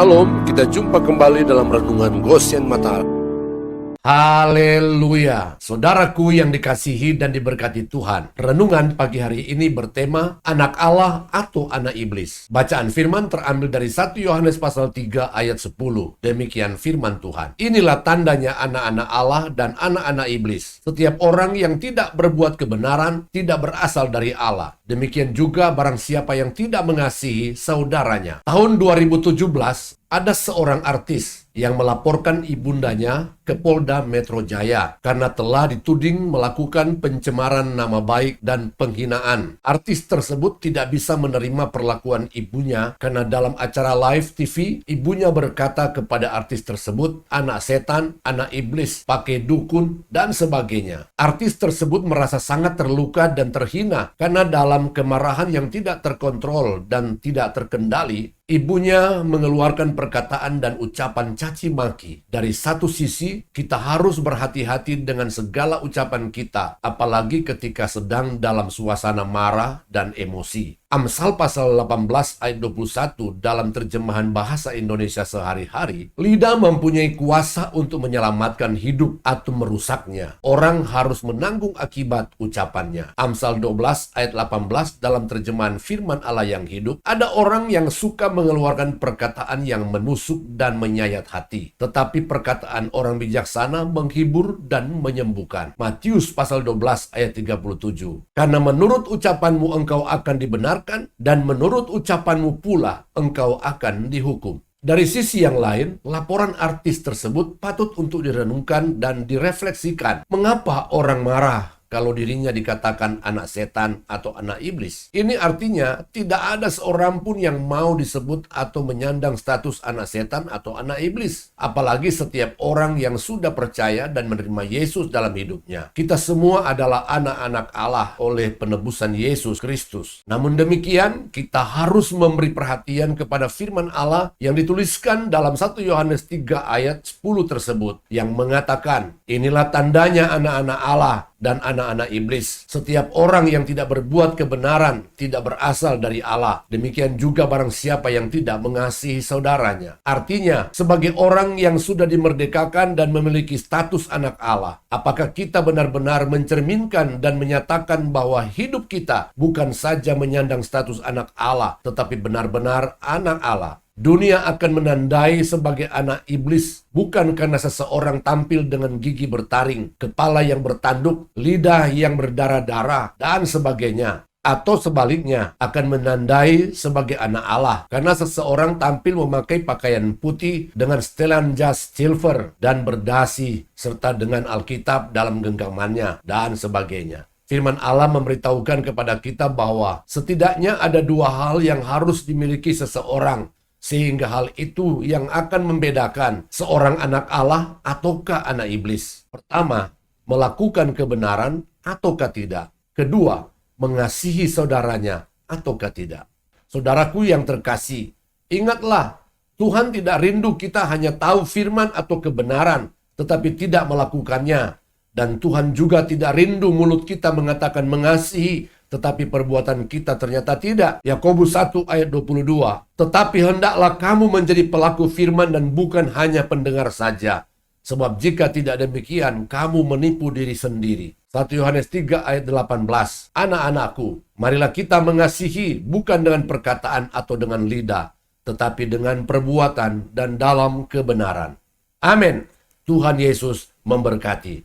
Shalom, kita jumpa kembali dalam Renungan Goshen Mata. Haleluya, saudaraku yang dikasihi dan diberkati Tuhan. Renungan pagi hari ini bertema anak Allah atau anak iblis. Bacaan firman terambil dari 1 Yohanes pasal 3 ayat 10. Demikian firman Tuhan. Inilah tandanya anak-anak Allah dan anak-anak iblis. Setiap orang yang tidak berbuat kebenaran tidak berasal dari Allah. Demikian juga barang siapa yang tidak mengasihi saudaranya. Tahun 2017 ada seorang artis yang melaporkan ibundanya ke Polda Metro Jaya karena telah dituding melakukan pencemaran nama baik dan penghinaan. Artis tersebut tidak bisa menerima perlakuan ibunya karena dalam acara live TV, ibunya berkata kepada artis tersebut, anak setan, anak iblis, pakai dukun, dan sebagainya. Artis tersebut merasa sangat terluka dan terhina karena dalam kemarahan yang tidak terkontrol dan tidak terkendali, ibunya mengeluarkan perkataan dan ucapan caci maki. Dari satu sisi, kita harus berhati-hati dengan segala ucapan kita, apalagi ketika sedang dalam suasana marah dan emosi. Amsal pasal 18 ayat 21 dalam terjemahan bahasa Indonesia sehari-hari, lidah mempunyai kuasa untuk menyelamatkan hidup atau merusaknya. Orang harus menanggung akibat ucapannya. Amsal 12 ayat 18 dalam terjemahan firman Allah yang hidup, ada orang yang suka mengeluarkan perkataan yang menusuk dan menyayat hati, tetapi perkataan orang bijaksana menghibur dan menyembuhkan. Matius pasal 12 ayat 37. Karena menurut ucapanmu engkau akan dibenarkan, dan menurut ucapanmu pula engkau akan dihukum. Dari sisi yang lain, laporan artis tersebut patut untuk direnungkan dan direfleksikan. Mengapa orang marah kalau dirinya dikatakan anak setan atau anak iblis? Ini artinya tidak ada seorang pun yang mau disebut atau menyandang status anak setan atau anak iblis. Apalagi setiap orang yang sudah percaya dan menerima Yesus dalam hidupnya. Kita semua adalah anak-anak Allah oleh penebusan Yesus Kristus. Namun demikian, kita harus memberi perhatian kepada firman Allah yang dituliskan dalam 1 Yohanes 3 ayat 10 tersebut, yang mengatakan, inilah tandanya anak-anak Allah dan anak-anak iblis. Setiap orang yang tidak berbuat kebenaran tidak berasal dari Allah. Demikian juga barang siapa yang tidak mengasihi saudaranya. Artinya, sebagai orang yang sudah dimerdekakan dan memiliki status anak Allah, apakah kita benar-benar mencerminkan dan menyatakan bahwa hidup kita bukan saja menyandang status anak Allah, tetapi benar-benar anak Allah? Dunia akan menandai sebagai anak iblis bukan karena seseorang tampil dengan gigi bertaring, kepala yang bertanduk, lidah yang berdarah-darah, dan sebagainya. Atau sebaliknya, akan menandai sebagai anak Allah karena seseorang tampil memakai pakaian putih dengan setelan jas silver dan berdasi, serta dengan Alkitab dalam genggamannya, dan sebagainya. Firman Allah memberitahukan kepada kita bahwa setidaknya ada dua hal yang harus dimiliki seseorang, sehingga hal itu yang akan membedakan seorang anak Allah ataukah anak iblis. Pertama, melakukan kebenaran ataukah tidak. Kedua, mengasihi saudaranya ataukah tidak. Saudaraku yang terkasih, ingatlah, Tuhan tidak rindu kita hanya tahu firman atau kebenaran, tetapi tidak melakukannya. Dan Tuhan juga tidak rindu mulut kita mengatakan mengasihi, tetapi perbuatan kita ternyata tidak. Yakobus 1 ayat 22. Tetapi hendaklah kamu menjadi pelaku firman dan bukan hanya pendengar saja. Sebab jika tidak demikian, kamu menipu diri sendiri. 1 Yohanes 3 ayat 18. Anak-anakku, marilah kita mengasihi bukan dengan perkataan atau dengan lidah, tetapi dengan perbuatan dan dalam kebenaran. Amin. Tuhan Yesus memberkati.